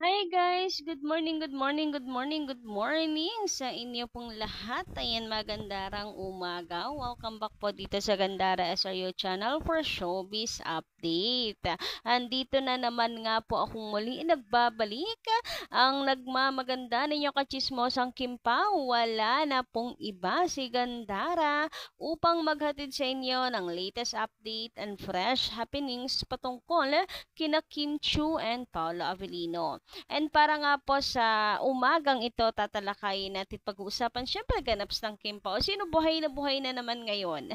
Hi guys! Good morning, good morning, good morning, good morning sa inyo pong lahat. Ayan, magandarang umaga. Welcome back po dito sa Gandara SRU channel for Showbiz Update. Andito na naman nga po akong muli nagbabalik. Ang nagmamaganda ninyo kachismosang Kimpa, wala na pong iba si Gandara upang maghatid sa inyo ng latest update and fresh happenings patungkol kina Kim Chu and Paolo Avellino. And para nga po sa umagang ito, tatalakayin natin pag-uusapan, syempre ganaps ng Kim Pao. Sino buhay na naman ngayon?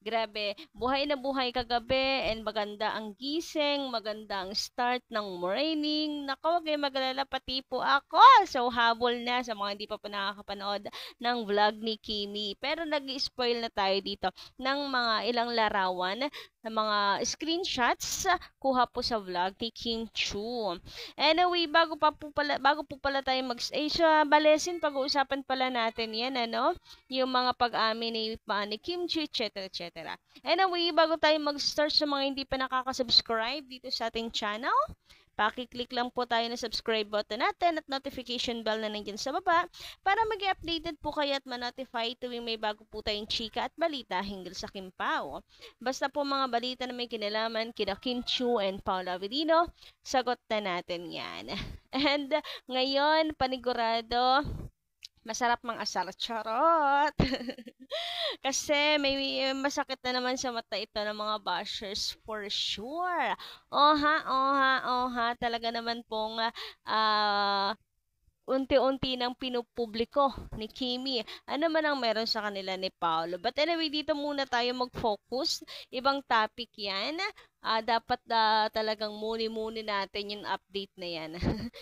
Grabe, buhay na buhay kagabi and maganda ang gising, maganda ang start ng morning. Nako, wag kayo magalala, pati po ako. So, habol na sa mga hindi pa po nakakapanood ng vlog ni Kimi. Pero nag-spoil na tayo dito ng mga ilang larawan ng mga screenshots kuha po sa vlog ni Kim Chu. Anyway, bago po pala tayo sa Balesin, pag-uusapan pala natin 'yan, ano, yung mga pag-amin ni Kim Chi, etc. etc. Anyway, bago tayo mag-start, sa mga hindi pa nakaka-subscribe dito sa ating channel, paki-click lang po tayo ng subscribe button natin at notification bell na nandiyan sa baba para mag-updated po kayo at ma-notify tuwing may bago po tayong chika at balita hinggil sa Kim Pao. Basta po mga balita na may kinalaman kina Kim Chu and Paolo Avellino, sagot na natin yan. And ngayon, panigurado, masarap mang asar. Charot! Kasi may masakit na naman sa mata ito ng mga bashers for sure. Oha, oha, oha. Talaga naman pong unti-unti nang pinupubliko ni Kimi. Ano man ang meron sa kanila ni Paolo. But anyway, dito muna tayo mag-focus. Ibang topic yan. Dapat talagang muni-muni natin yung update na yan.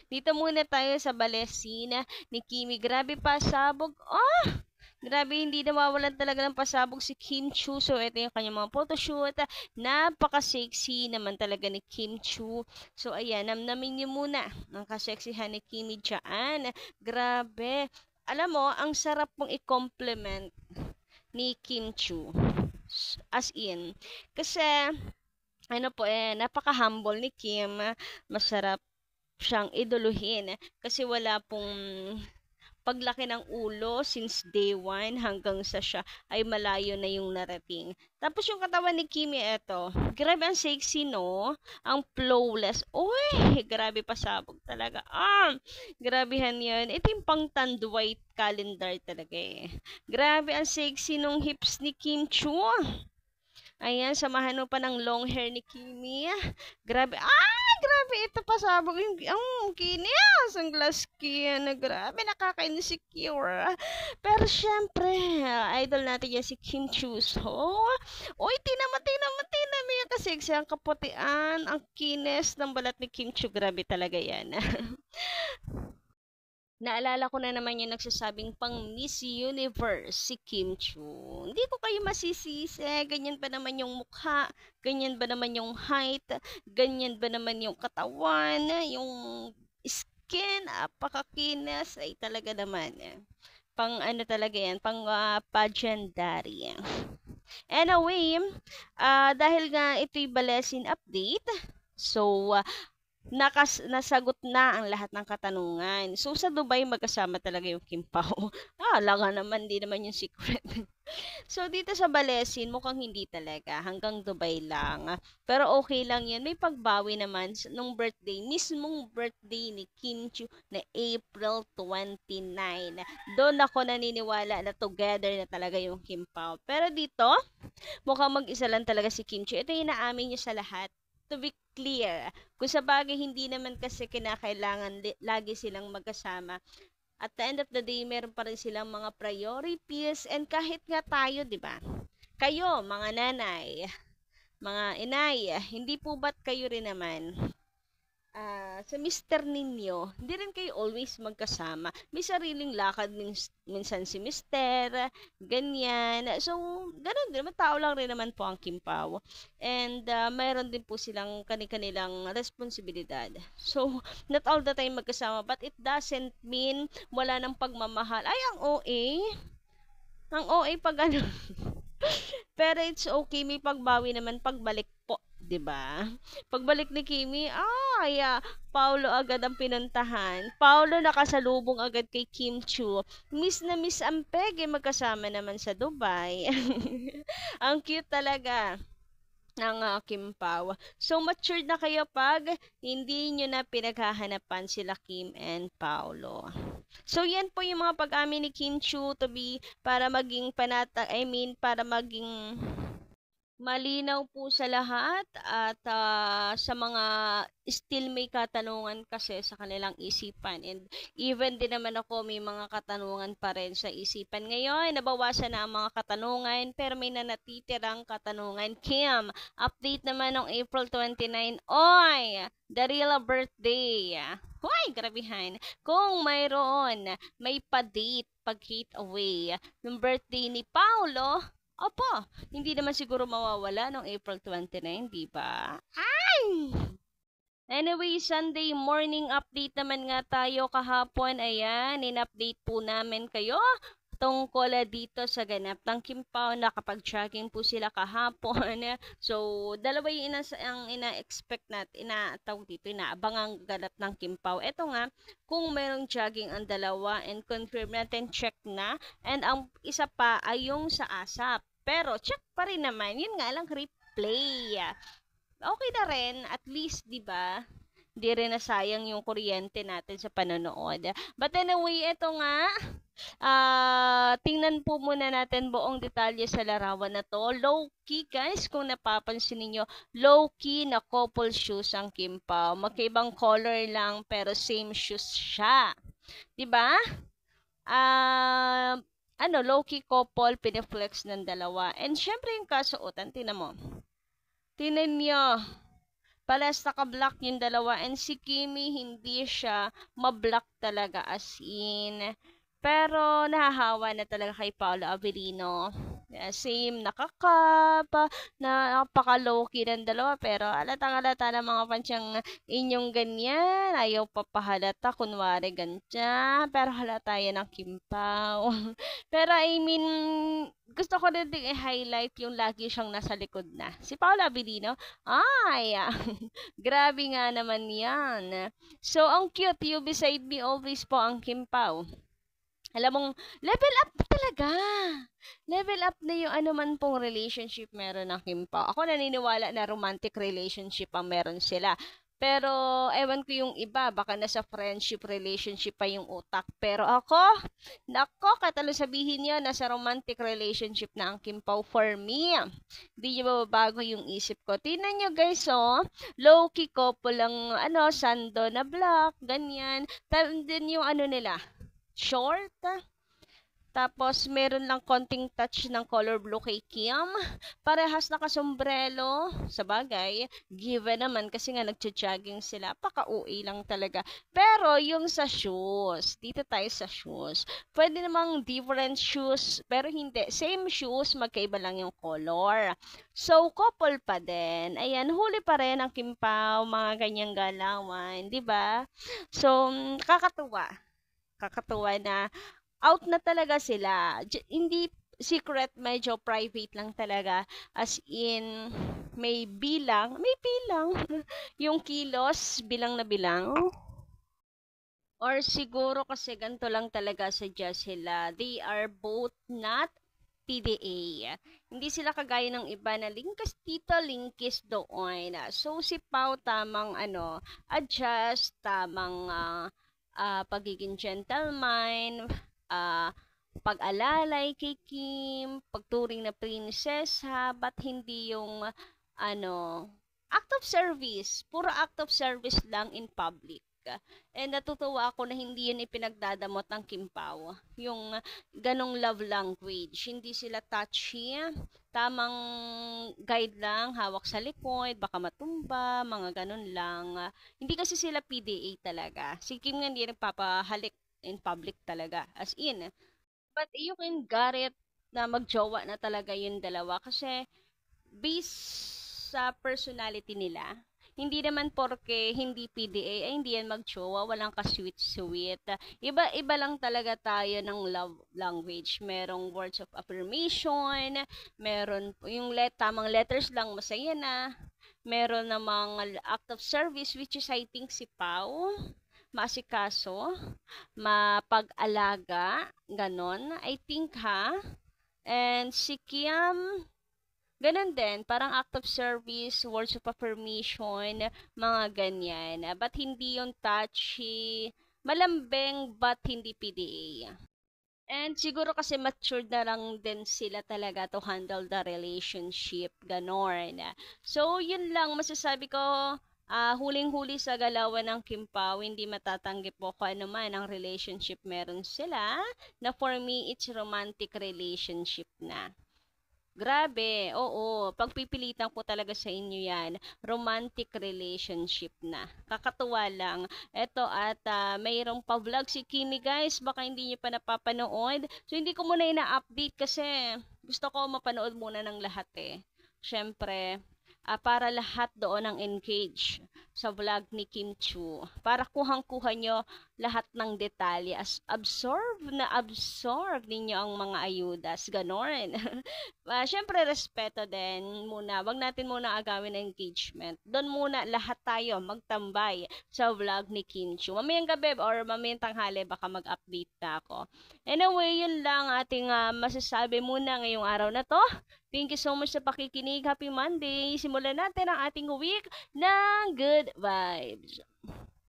Dito muna tayo sa Balesina ni Kimi. Grabe pa, sabog. Grabe, hindi nawawalan talaga ng pasabog si Kim Chu. So, ito yung kanyang mga photoshoot. Napaka-sexy naman talaga ni Kim Chu. So, ayan, namnamin niyo muna ang kaseksihan ni Kimi dyan. Grabe. Alam mo, ang sarap mong i-compliment ni Kim Chu. As in. Kasi, ano po napaka-humble ni Kim. Masarap siyang idoluhin. Kasi wala pong paglaki ng ulo since day one hanggang sa siya ay malayo na yung narating. Tapos yung katawan ni Kimi, eto, grabe ang sexy, no? Ang flawless. Uy, grabe pasabog talaga. Grabehan yan. Ito yung pang white calendar talaga eh. Grabe ang sexy nung hips ni Kim Chu. Ayan, samahan mo pa ng long hair ni Kimi. Grabe. Grabe. Ito pa sabog yung kinis. Ang glass skin. Grabe, nakaka-insecure. Pero syempre, idol natin yan si Kim Chu. So, uy, tinama yan kasi ang kaputian, ang kinis ng balat ni Kim Chu. Grabe talaga yan. Naalala ko na naman yung nagsasabing pang Miss Universe si Kim Chu. Hindi ko kayo masisisi. Ganyan ba naman yung mukha? Ganyan ba naman yung height? Ganyan ba naman yung katawan? Yung skin? Apakakinas? Ay talaga naman. Pang ano talaga yan? Pang pageantary. Anyway, dahil nga ito'y Balesin update, so nasagot na ang lahat ng katanungan. So, sa Dubai, magkasama talaga yung Kim Pao. Langa naman, di naman yung secret. So, dito sa Balesin, mukhang hindi talaga. Hanggang Dubai lang. Pero okay lang yan. May pagbawi naman nung birthday. Mismong birthday ni Kim Chu na April 29. Doon ako naniniwala na together na talaga yung Kim Pao. Pero dito, mukhang mag-isa lang talaga si Kim Chu. Ito yung naamin niya sa lahat. To be clear, kung sa bagay hindi naman kasi kinakailangan lagi silang magkasama. At the end of the day, meron pa rin silang mga priorities and kahit nga tayo, 'di ba? Kayo, mga nanay, mga inay, hindi po ba't kayo rin naman sa mister ninyo, hindi rin kayo always magkasama. May sariling lakad minsan si mister, ganyan. So, ganun din. Tao lang rin naman po ang Kim Pao. And mayroon din po silang kanilang responsibilidad. So, not all the time magkasama. But it doesn't mean wala ng pagmamahal. Ay, ang OA. Ang OA pag ano. Pero it's okay. May pagbawi naman pagbalik po. 'Di ba? Pagbalik ni Kimi, Paolo agad ang pinuntahan. Paolo nakasalubong agad kay Kim Chu. Miss na miss ang peg, magkasama naman sa Dubai. Ang cute talaga ng Kim Pao. So, matured na kayo pag hindi nyo na pinaghahanapan sila Kim and Paolo. So, yan po yung mga pag-amin ni Kim Chu to be para maging para maging malinaw po sa lahat at sa mga still may katanungan kasi sa kanilang isipan, and even din naman ako may mga katanungan pa rin sa isipan. Ngayon, nabawasan na ang mga katanungan pero may natitirang katanungan. Kim, update naman ng April 29. Oy, the real birthday. Hoy, grabihan. Kung mayroon, may pa-date, pag-hit away ng birthday ni Paolo, opo, hindi naman siguro mawawala noong April 29, di ba? Ay! Anyway, Sunday morning update naman nga tayo kahapon. Ayan, in-update po namin kayo tungkol dito sa ganap ng Kim Pao. Nakapag-jogging po sila kahapon. So, dalawa yung ang ina-expect natin, inaabangang ganap ng Kim Pao. Ito nga, kung mayroong jogging ang dalawa and confirm natin, check na. And ang isa pa ay yung sa ASAP. Pero, check pa rin naman. Yun nga lang, replay. Okay na rin, at least, di ba? Di rin nasayang yung kuryente natin sa panonood. But anyway, ito nga, tingnan po muna natin buong detalye sa larawan na to. Low-key guys, kung napapansin niyo, low-key na couple shoes ang Kim Pao. Magkaibang color lang pero same shoes siya. 'Di ba? Low-key couple, pineflex ng dalawa. And syempre yung kasuotan, tingnan mo. Tingnan niyo. Palas naka-black yung dalawa, and si Kimi hindi siya ma-black talaga as in. Pero nahahawa na talaga kay Paolo Avellino. Same, nakakap, napaka-low-key ng dalawa, pero alatang-alata ng mga pansyang inyong ganyan. Ayaw papahalata, kunwari ganyan. Pero halata yan ng Kim Pao. Pero I mean, gusto ko rin i-highlight yung lagi siyang nasa likod na. Si Paolo Avellino, grabe nga naman yan. So, ang cute, you beside me always po ang Kim Pao. Alam mong, level up talaga. Level up na yung anuman pong relationship meron ng Kim Pao. Ako naniniwala na romantic relationship ang meron sila. Pero, ewan ko yung iba, baka nasa friendship relationship pa yung utak. Pero ako, katalo sabihin niyo, nasa romantic relationship na ang Kim Pao for me. Hindi niyo mababago yung isip ko. Tingnan niyo guys, low-key couple lang, sando na black, ganyan. Din yung nila, short. Tapos, meron lang konting touch ng color blue kay Kim. Parehas nakasombrelo. Sa bagay, given naman kasi nga nagja-jogging sila. Paka-uwi lang talaga. Pero, yung sa shoes, dito tayo sa shoes. Pwede namang different shoes, pero hindi. Same shoes, magkaiba lang yung color. So, couple pa din. Ayan, huli pa rin ang Kim Pao, mga ganyang galawan. Diba? So, kakatuwa na out na talaga sila. Hindi secret, medyo private lang talaga. As in, may bilang. Yung kilos, bilang na bilang. Or siguro kasi ganito lang talaga sadya sila. They are both not PDA. Hindi sila kagaya ng iba na linkas dito, linkis doon. So, si Pao tamang adjust, tamang pagiging gentleman, pag-alalay kay Kim, pagturing na prinsesa, ba't hindi yung act of service, puro act of service lang in public. And natutuwa ako na hindi yun ipinagdadamot ng Kim Pao. Yung ganong love language. Hindi sila touchy. Tamang guide lang, hawak sa likod, baka matumba, mga ganon lang. Hindi kasi sila PDA talaga. Si Kim nga hindi nagpapahalik in public talaga. As in. But you can get it na magjowa na talaga yung dalawa. Kasi based sa personality nila, hindi naman porke hindi PDA ay hindi yan magjowa, walang ka-sweet-sweet. Iba lang talaga tayo ng love language. Merong words of affirmation, meron yung tamang letters lang masaya na, Meron namang act of service, which is I think si Pau, maasikaso, mapag-alaga, ganon, I think ha. And si Kiam, ganon din, parang act of service, words of affirmation, mga ganyan. But hindi yung touchy, malambing, but hindi PDA. And siguro kasi matured na lang din sila talaga to handle the relationship, ganon. So, yun lang masasabi ko, huling-huli sa galawan ng Kim Pao, hindi matatanggi po kung ano man ang relationship meron sila, na for me, it's romantic relationship na. Grabe, oo. Pagpipilitan ko talaga sa inyo yan. Romantic relationship na. Kakatuwa lang. Eto at mayroong pa-vlog si Kimi guys. Baka hindi nyo pa napapanood. So hindi ko muna ina-update kasi gusto ko mapanood muna ng lahat eh. Siyempre, para lahat doon ang engage sa vlog ni Kim Chu. Para kuhang-kuha nyo lahat ng detalye. Absorb ninyo ang mga ayudas. Ganon. Siyempre, respeto din muna. Wag natin muna agawin ang engagement. Doon muna lahat tayo magtambay sa vlog ni Kim Chu. Mamayang gabi or mamayang tanghali baka mag-update na ako. Anyway, yun lang ating masasabi muna ngayong araw na to. Thank you so much sa pakikinig. Happy Monday! Simulan natin ang ating week ng good vibes.